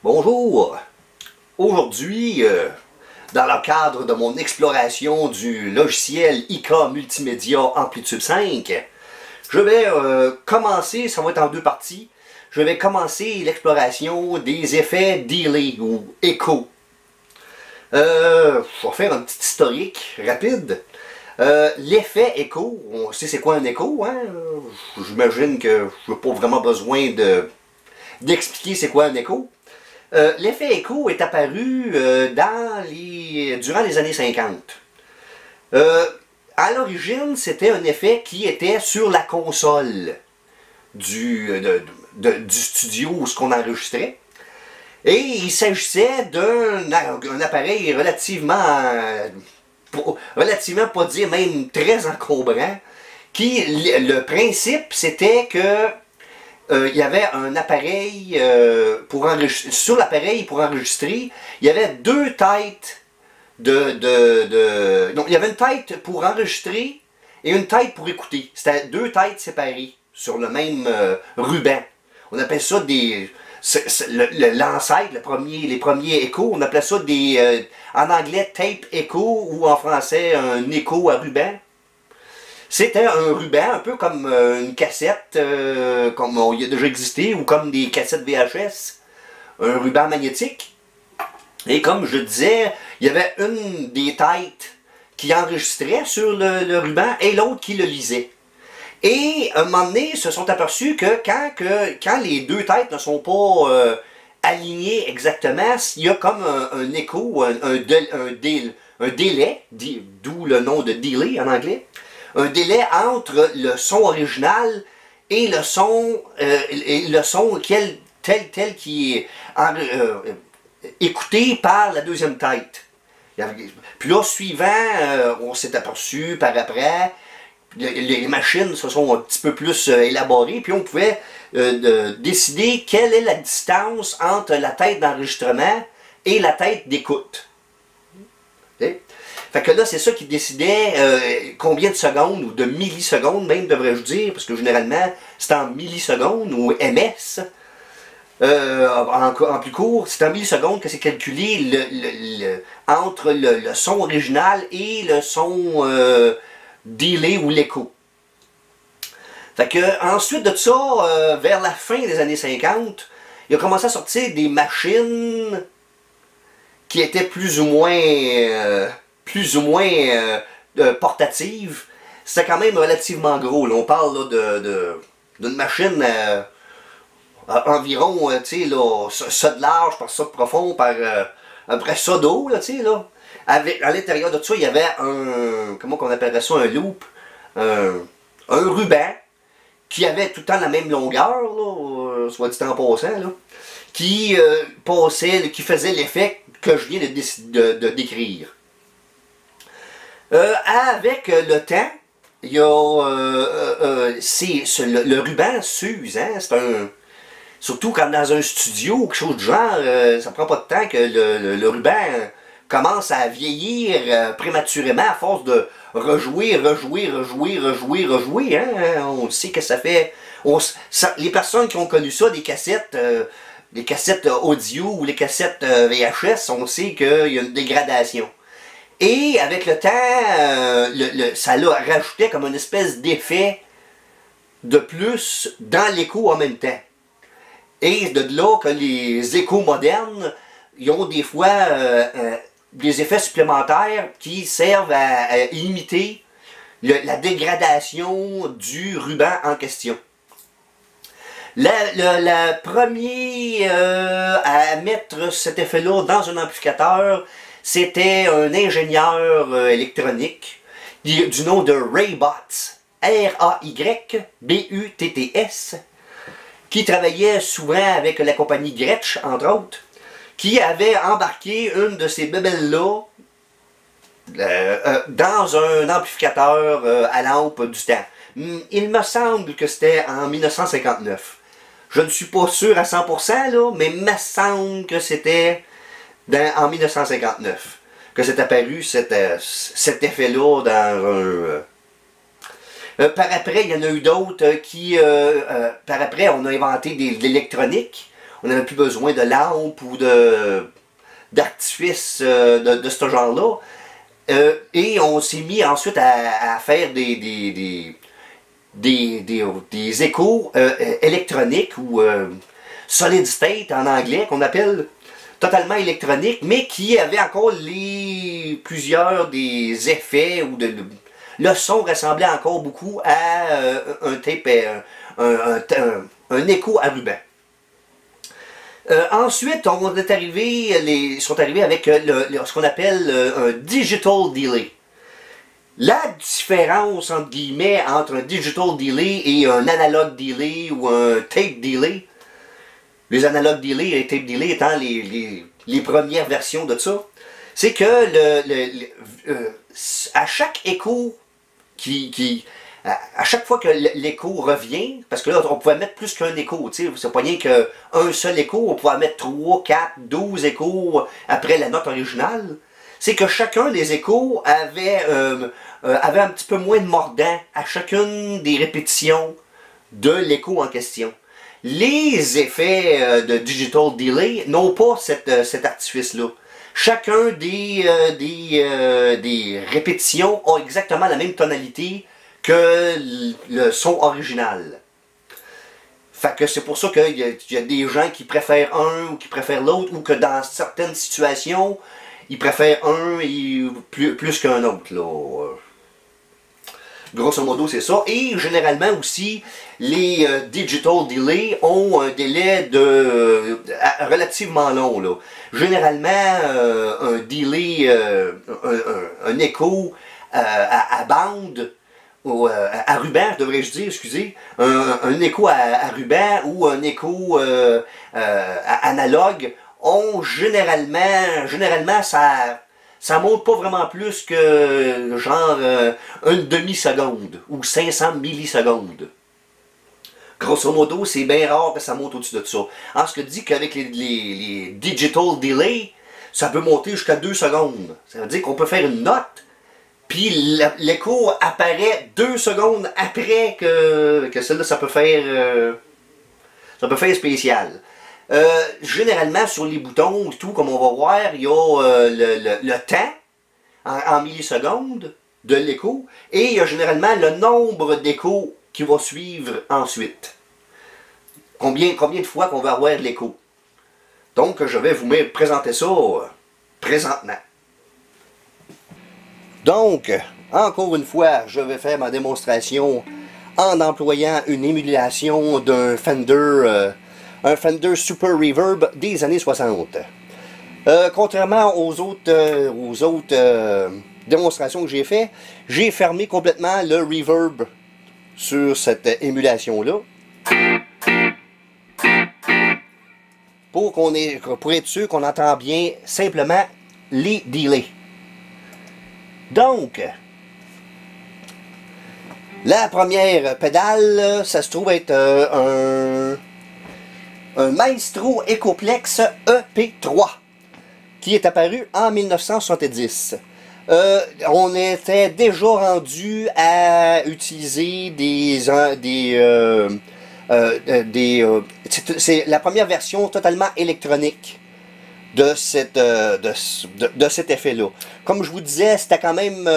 Bonjour! Aujourd'hui, dans le cadre de mon exploration du logiciel IK Multimédia Amplitude 5, je vais commencer, ça va être en deux parties, je vais commencer l'exploration des effets delay ou écho. Je vais faire un petit historique rapide. L'effet écho, on sait c'est quoi un écho, hein? J'imagine que je n'ai pas vraiment besoin d'expliquer c'est quoi un écho. L'effet écho est apparu durant les années 50. À l'origine, c'était un effet qui était sur la console du studio où ce qu'on enregistrait. Et il s'agissait d'un appareil relativement, pas dire même très encombrant, le principe c'était que il y avait un appareil sur l'appareil pour enregistrer, il y avait deux têtes non, il y avait une tête pour enregistrer et une tête pour écouter. C'était deux têtes séparées sur le même ruban. On appelle ça des... L'ancêtre, les premiers échos, on appelait ça en anglais tape echo ou en français un écho à ruban. C'était un ruban, un peu comme une cassette, comme il a déjà existé, ou comme des cassettes VHS, un ruban magnétique. Et comme je disais, il y avait une des têtes qui enregistrait sur le ruban et l'autre qui le lisait. Et à un moment donné, ils se sont aperçus que quand les deux têtes ne sont pas alignées exactement, il y a comme un écho, un délai, d'où le nom de delay en anglais. Un délai entre le son original et le son tel qui est écouté par la deuxième tête. Puis là, suivant, on s'est aperçu par après, les machines se sont un petit peu plus élaborées, puis on pouvait décider quelle est la distance entre la tête d'enregistrement et la tête d'écoute. Okay? Fait que là, c'est ça qui décidait combien de secondes, ou de millisecondes même, devrais-je dire, parce que généralement, c'est en millisecondes, ou MS, en plus court, c'est en millisecondes que c'est calculé entre le son original et le son delay ou l'écho. Fait que, ensuite de ça, vers la fin des années 50, il a commencé à sortir des machines qui étaient plus ou moins portative, c'était quand même relativement gros. Là. On parle d'une machine environ, ça de large par ça de profond, par après ça d'eau, à l'intérieur de ça, il y avait comment on appellerait ça, un loop, un ruban, qui avait tout le temps la même longueur, là, soit dit en passant, là, qui faisait l'effet que je viens de décrire. Avec le temps, il y a le ruban s'use, hein, surtout quand dans un studio ou quelque chose du genre, ça prend pas de temps que le ruban commence à vieillir prématurément à force de rejouer, hein, on sait que ça fait... les personnes qui ont connu ça, des cassettes audio ou les cassettes VHS, on sait qu'il y a une dégradation. Et avec le temps, ça l'a rajouté comme une espèce d'effet de plus dans l'écho en même temps. Et de là que les échos modernes, ils ont des fois des effets supplémentaires qui servent à imiter la dégradation du ruban en question. La première à mettre cet effet-là dans un amplificateur, c'était un ingénieur électronique du nom de Ray Butts, R-A-Y-B-U-T-T-S, qui travaillait souvent avec la compagnie Gretsch, entre autres, qui avait embarqué une de ces bébelles-là dans un amplificateur à lampe du temps. Il me semble que c'était en 1959. Je ne suis pas sûr à 100%, là, mais il me semble que c'était en 1959 que c'est apparu cet effet-là dans un... par après, il y en a eu d'autres qui... par après, on a inventé de l'électronique. On n'avait plus besoin de lampes ou d'artifices de ce genre-là. Et on s'est mis ensuite à faire des échos électroniques ou solid state en anglais, qu'on appelle totalement électronique, mais qui avait encore plusieurs des effets ou le son ressemblait encore beaucoup à un tape, un écho à ruban. Ensuite, ils sont arrivés avec ce qu'on appelle un digital delay. La différence, entre guillemets, entre un digital delay et un analog delay ou un tape delay, les analog delay et les tape delay étant les premières versions de ça, c'est que à chaque écho à chaque fois que l'écho revient, parce que là, on pouvait mettre plus qu'un écho, tu sais, c'est pas rien qu'un seul écho, on pouvait mettre 3, 4, 12 échos après la note originale, c'est que chacun des échos avait un petit peu moins de mordant à chacune des répétitions de l'écho en question. Les effets de digital delay n'ont pas cet artifice-là. Chacun des répétitions a exactement la même tonalité que le son original. Fait que c'est pour ça qu'il y a des gens qui préfèrent un ou qui préfèrent l'autre, ou que dans certaines situations, ils préfèrent un plus qu'un autre, là. Grosso modo, c'est ça. Et généralement aussi, les digital delay ont un délai relativement long, là. Généralement, un delay, un écho à bande, ou à ruban, devrais-je dire, excusez, un écho à ruban ou un écho analogue ont généralement ça monte pas vraiment plus que genre une demi-seconde ou 500 millisecondes. Grosso modo, c'est bien rare que ça monte au-dessus de ça. En ce que dit qu'avec les digital delay, ça peut monter jusqu'à 2 secondes. Ça veut dire qu'on peut faire une note, puis l'écho apparaît 2 secondes après que celle-là, ça peut faire spécial. Généralement, sur les boutons, tout, comme on va voir, il y a le temps en millisecondes de l'écho, et il y a généralement le nombre d'échos qui va suivre ensuite. Combien de fois qu'on va avoir l'écho. Donc, je vais vous présenter ça présentement. Donc, encore une fois, je vais faire ma démonstration en employant une émulation d'un Fender, un Fender Super Reverb des années 60. Contrairement aux autres démonstrations que j'ai fait, j'ai fermé complètement le reverb sur cette émulation-là. Pour être sûr qu'on entend bien simplement les delays. Donc, la première pédale, ça se trouve être un Maestro Echoplex EP3 qui est apparu en 1970. On était déjà rendu à utiliser c'est la première version totalement électronique de cet effet-là. Comme je vous disais, c'était quand même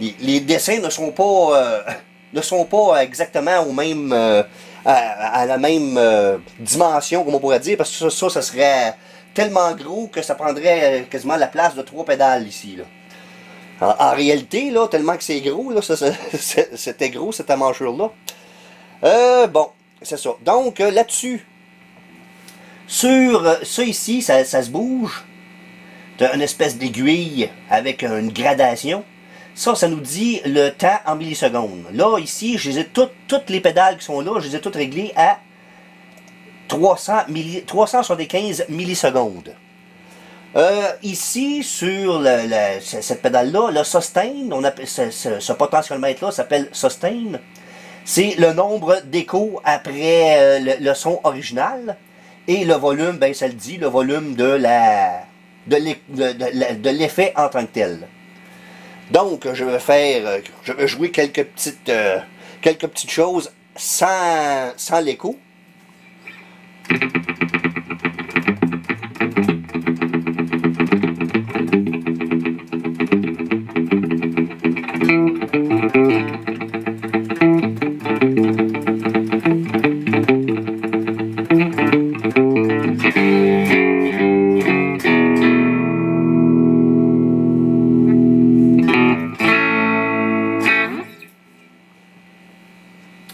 les dessins ne sont pas exactement au même à la même dimension, comme on pourrait dire, parce que ça serait tellement gros que ça prendrait quasiment la place de 3 pédales ici, là. En réalité, là, tellement que c'est gros, là, c'était gros cette emmanchure-là. Bon, c'est ça. Donc, là-dessus, sur ça ici, ça se bouge. T'as une espèce d'aiguille avec une gradation. Ça nous dit le temps en millisecondes. Là, ici, toutes les pédales qui sont là, je les ai toutes réglées à 375 millisecondes. Ici, sur cette pédale-là, le sustain, on appelle ce potentiomètre-là s'appelle sustain. C'est le nombre d'échos après le son original. Et le volume, ben ça le dit, le volume de l'effet en tant que tel. Donc, je vais jouer quelques petites choses sans l'écho.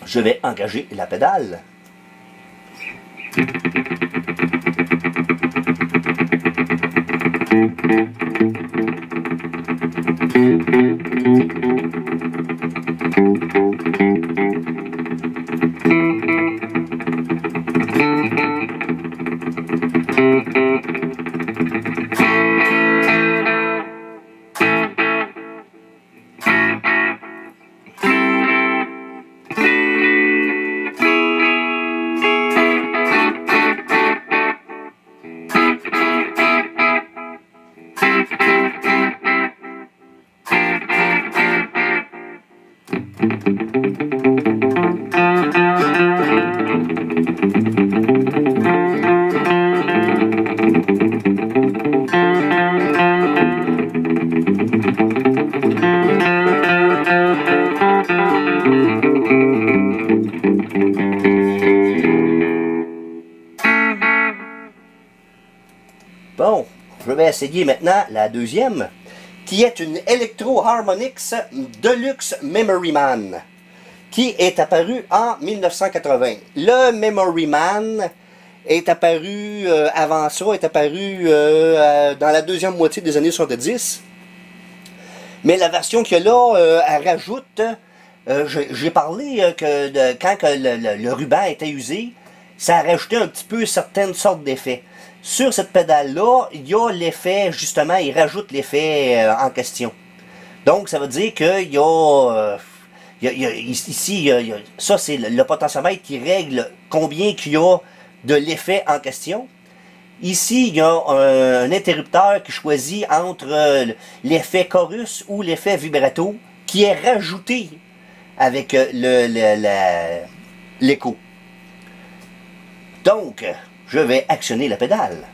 Je vais engager la pédale. Bon, je vais essayer maintenant la deuxième, qui est une Electro Harmonix Deluxe Memory Man, qui est apparue en 1980. Le Memory Man est apparu, avant ça, est apparu dans la deuxième moitié des années 70. Mais la version qu'il y a là, elle rajoute, j'ai parlé que quand que le ruban était usé, ça a rajouté un petit peu certaines sortes d'effets. Sur cette pédale-là, il y a l'effet, justement, il rajoute l'effet en question. Donc, ça veut dire qu'il y a, ici, ça c'est le potentiomètre qui règle combien qu'il y a de l'effet en question. Ici, il y a un interrupteur qui choisit entre l'effet chorus ou l'effet vibrato qui est rajouté avec l'écho. Donc, je vais actionner la pédale.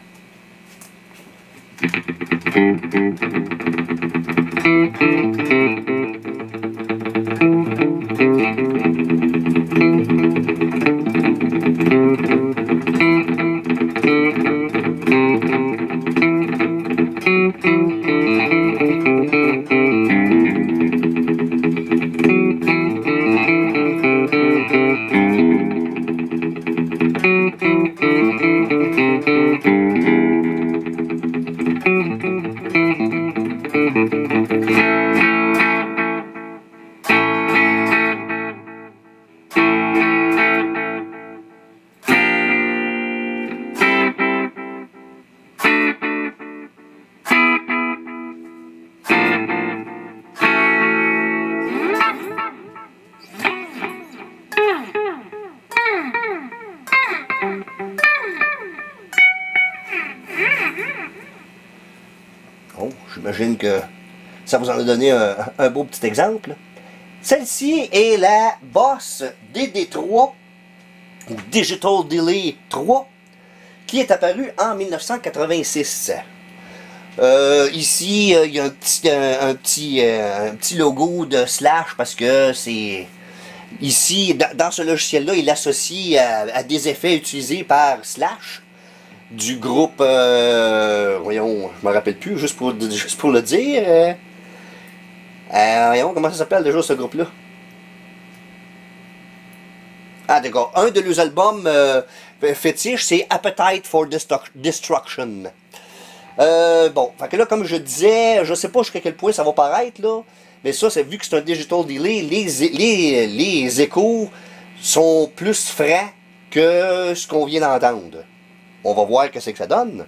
Bon, j'imagine que ça vous en a donné un beau petit exemple. Celle-ci est la Boss DD3 ou Digital Delay 3 qui est apparue en 1986. Ici, il y a un petit logo de Slash parce que c'est... Ici, dans ce logiciel-là, il associe à des effets utilisés par Slash du groupe, voyons, je me rappelle plus, juste pour le dire. Voyons, comment ça s'appelle déjà ce groupe-là? Ah d'accord, un de leurs albums fétiches, c'est Appetite for Destruction. Bon, fait que là, comme je disais, je sais pas jusqu'à quel point ça va paraître, là, mais ça, c'est vu que c'est un digital delay, les échos sont plus francs que ce qu'on vient d'entendre. On va voir qu'est-ce que ça donne.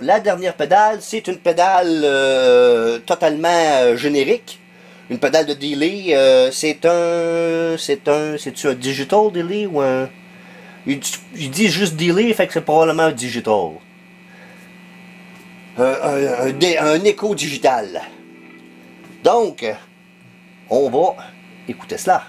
la dernière pédale, c'est une pédale totalement générique. Une pédale de delay, c'est-tu un digital delay ou un... Il dit juste delay, fait que c'est probablement un digital. Un écho digital. Donc, on va écouter cela.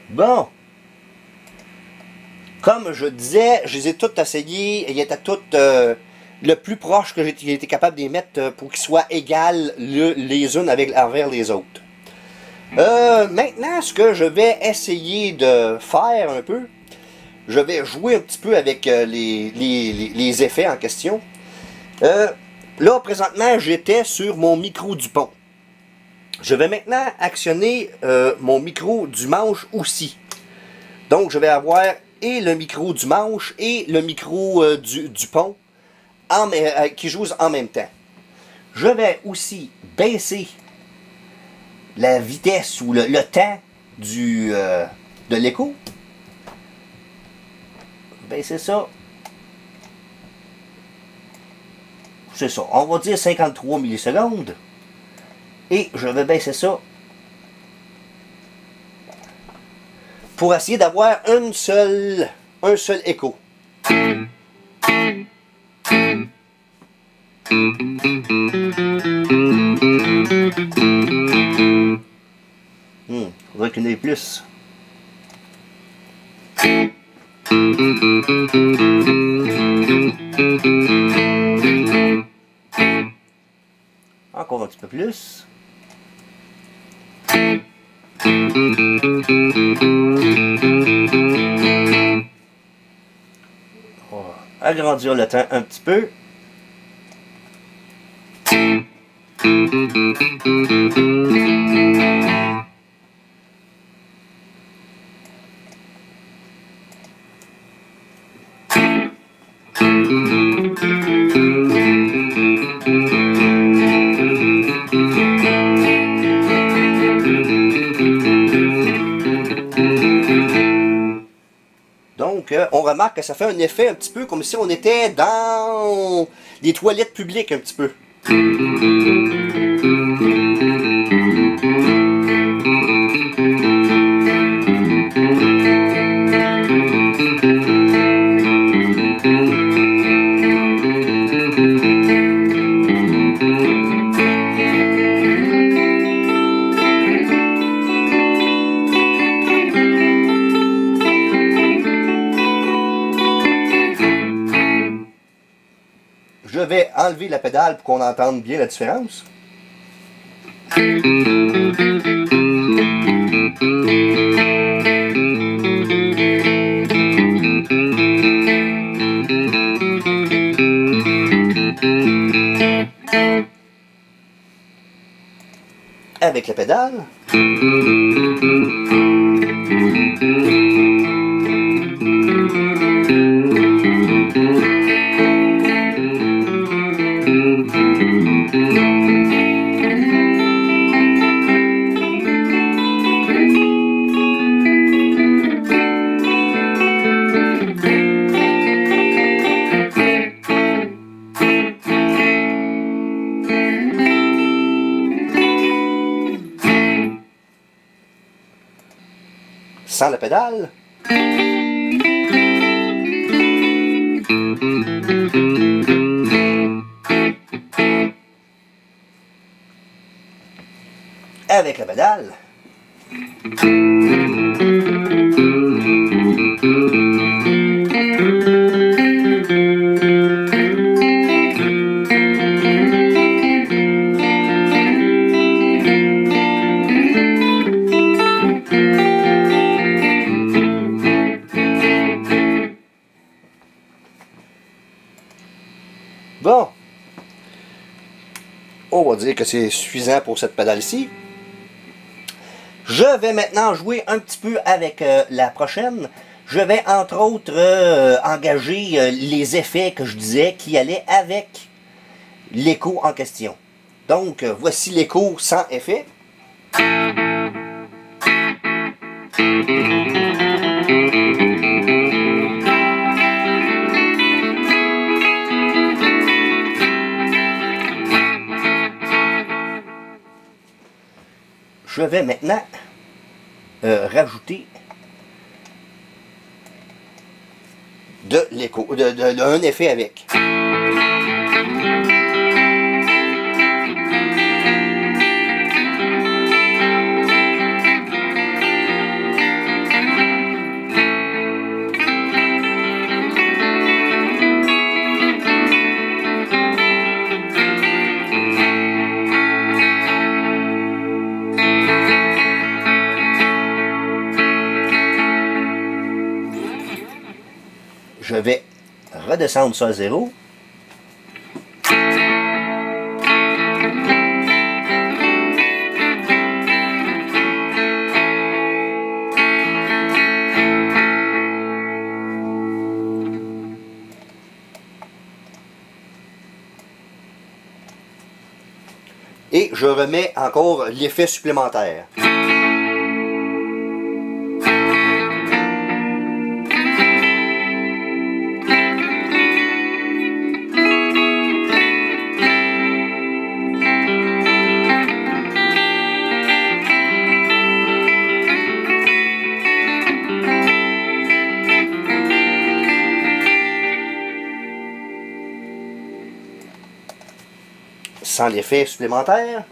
Bon, comme je disais, je les ai toutes essayées, elles étaient toutes le plus proche que j'ai été capable de les mettre pour qu'ils soient égales les unes envers les autres. Maintenant, ce que je vais essayer de faire un peu, je vais jouer un petit peu avec les effets en question. Là, présentement, j'étais sur mon micro du pont. Je vais maintenant actionner mon micro du manche aussi. Donc, je vais avoir et le micro du manche et le micro du pont qui jouent en même temps. Je vais aussi baisser la vitesse ou le temps de l'écho. Baisser ça. C'est ça. On va dire 53 millisecondes. Et je vais baisser ça pour essayer d'avoir un seul écho. Faudrait qu'il y en ait plus. Encore un petit peu plus. On va agrandir le temps un petit peu. Donc, on remarque que ça fait un effet un petit peu comme si on était dans les toilettes publiques un petit peu. Je vais enlever la pédale pour qu'on entende bien la différence. Avec la pédale. Sans la pédale. Avec la pédale. On va dire que c'est suffisant pour cette pédale-ci. Je vais maintenant jouer un petit peu avec la prochaine. Je vais entre autres engager les effets que je disais qui allaient avec l'écho en question. Donc voici l'écho sans effet. Je vais maintenant rajouter de l'écho, un effet avec. Je vais redescendre ça à 0. Et je remets encore l'effet supplémentaire. Sans l'effet supplémentaire.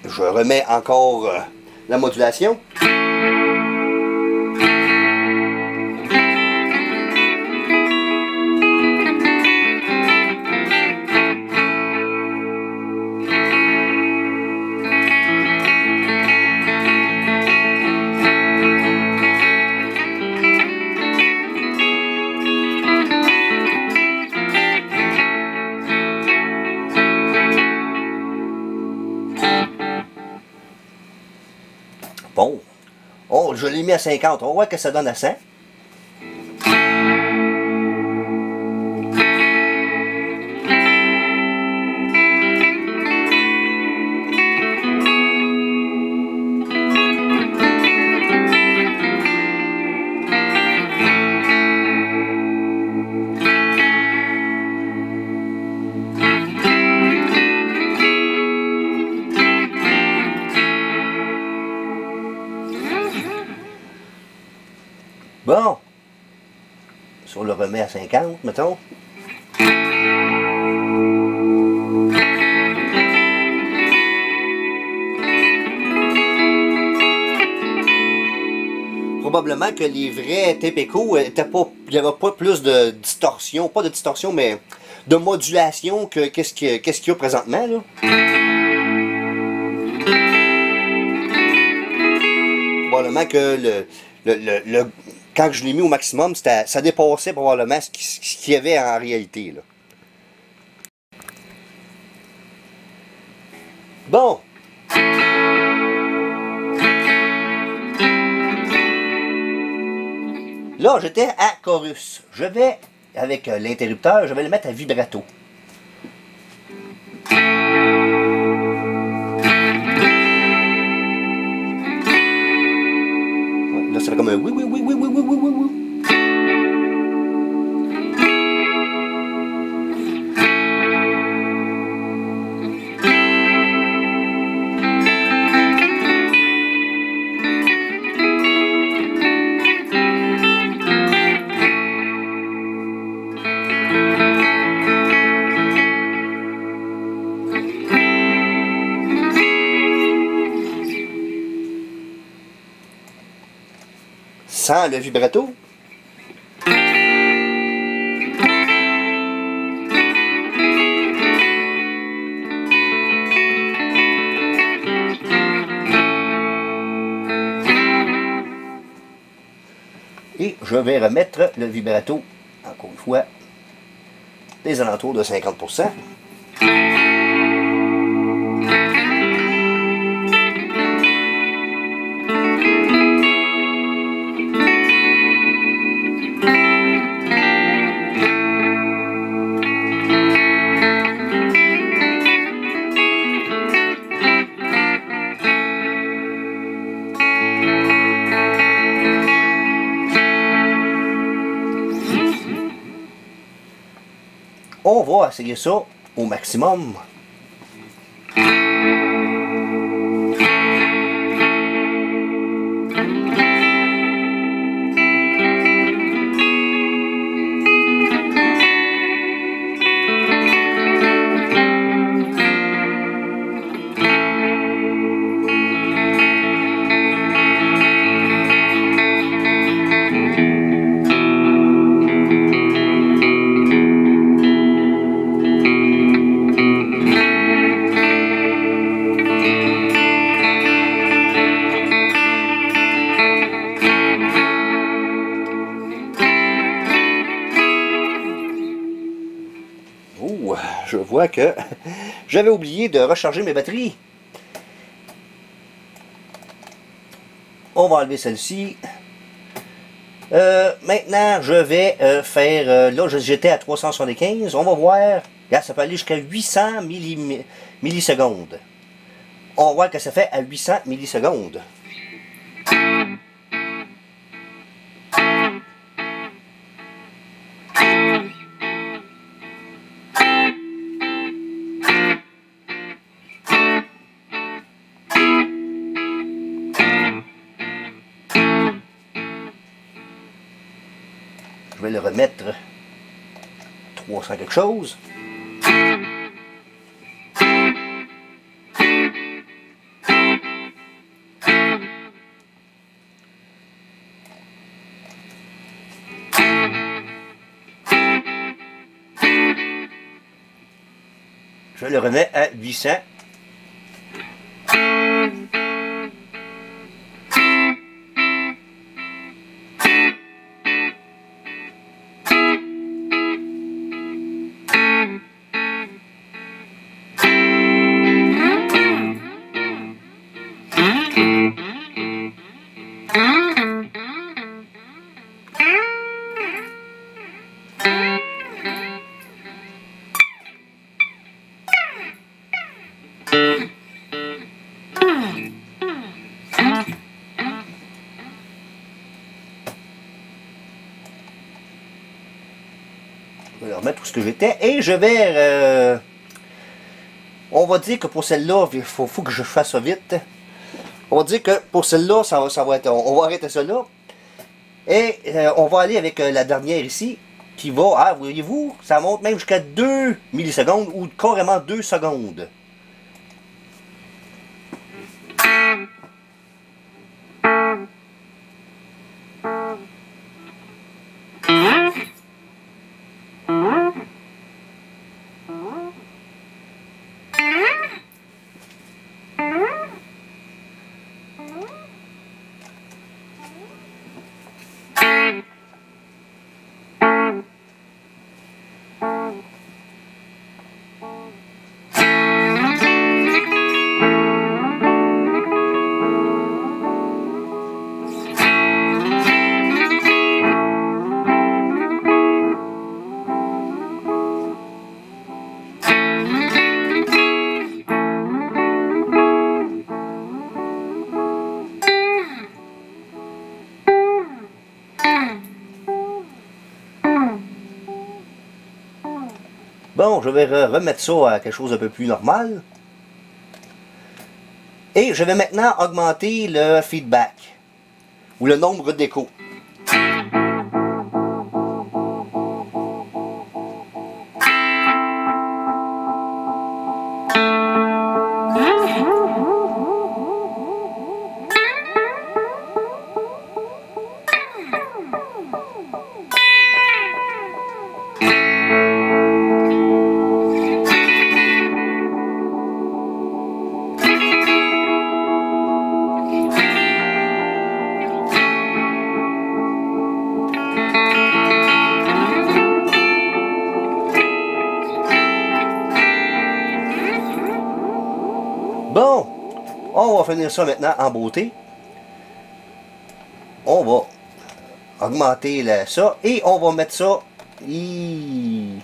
Je remets encore la modulation. Bon, oh, je l'ai mis à 50, on va voir que ça donne à 100. Bon, si on le remet à 50, mettons. Probablement que les vrais tape écho étaient pas, il n'y avait pas plus de distorsion, pas de distorsion, mais de modulation que qu'est-ce qu'il y a présentement là. Probablement que quand je l'ai mis au maximum, ça dépassait probablement ce qu'il y avait en réalité. Là. Bon. Là, j'étais à chorus. Je vais, avec l'interrupteur, je vais le mettre à vibrato. Là, ça fait comme un oui, oui, oui, oui, oui, oui, oui, oui, oui. sans le vibrato. Et je vais remettre le vibrato, encore une fois, des alentours de 50%. On va essayer ça au maximum. Je vois que j'avais oublié de recharger mes batteries. On va enlever celle-ci. Maintenant, je vais faire... là, j'étais à 375. On va voir. Là, ça peut aller jusqu'à 800 millisecondes. On va voir que ça fait à 800 millisecondes. Je vais le remettre 300 quelque chose. Je le remets à 800. Je vais remettre tout ce que j'étais et je vais... on va dire que pour celle-là, il faut que je fasse ça vite. On va dire que pour celle-là, ça va être... On va arrêter ça là. Et on va aller avec la dernière ici, qui va... Ah, voyez-vous, ça monte même jusqu'à 2 millisecondes ou carrément 2 secondes. Bon, je vais remettre ça à quelque chose d'un peu plus normal. Et je vais maintenant augmenter le feedback, ou le nombre d'échos. On va finir ça maintenant en beauté. On va augmenter ça et on va mettre ça. Je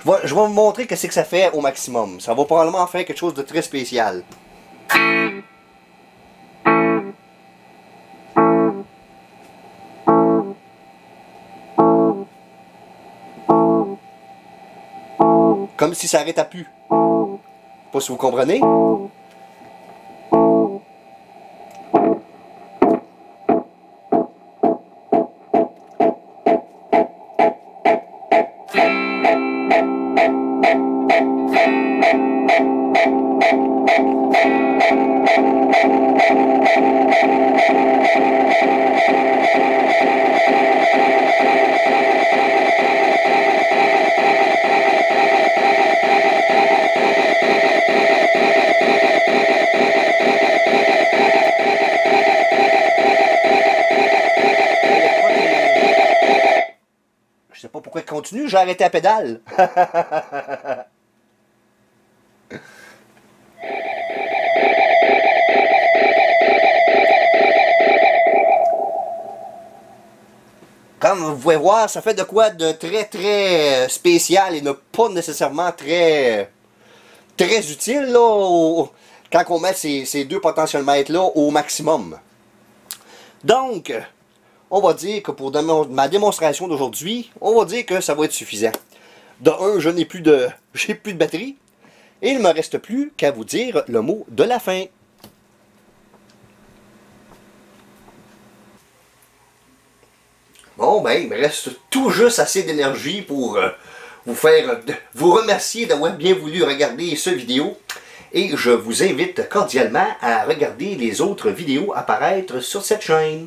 vais vous montrer qu'est-ce que ça fait au maximum. Ça va probablement faire quelque chose de très spécial. Comme si ça n'arrêtait plus. Pas si vous comprenez. Je sais pas pourquoi il continue, j'ai arrêté la pédale. Comme vous pouvez voir, ça fait de quoi de très très spécial et ne pas nécessairement très utile là, quand on met ces deux potentiomètres là au maximum. Donc, on va dire que pour ma démonstration d'aujourd'hui, on va dire que ça va être suffisant. De un, je n'ai plus de batterie. Et il ne me reste plus qu'à vous dire le mot de la fin. Bon, ben, il me reste tout juste assez d'énergie pour vous remercier d'avoir bien voulu regarder cette vidéo. Et je vous invite cordialement à regarder les autres vidéos apparaître sur cette chaîne.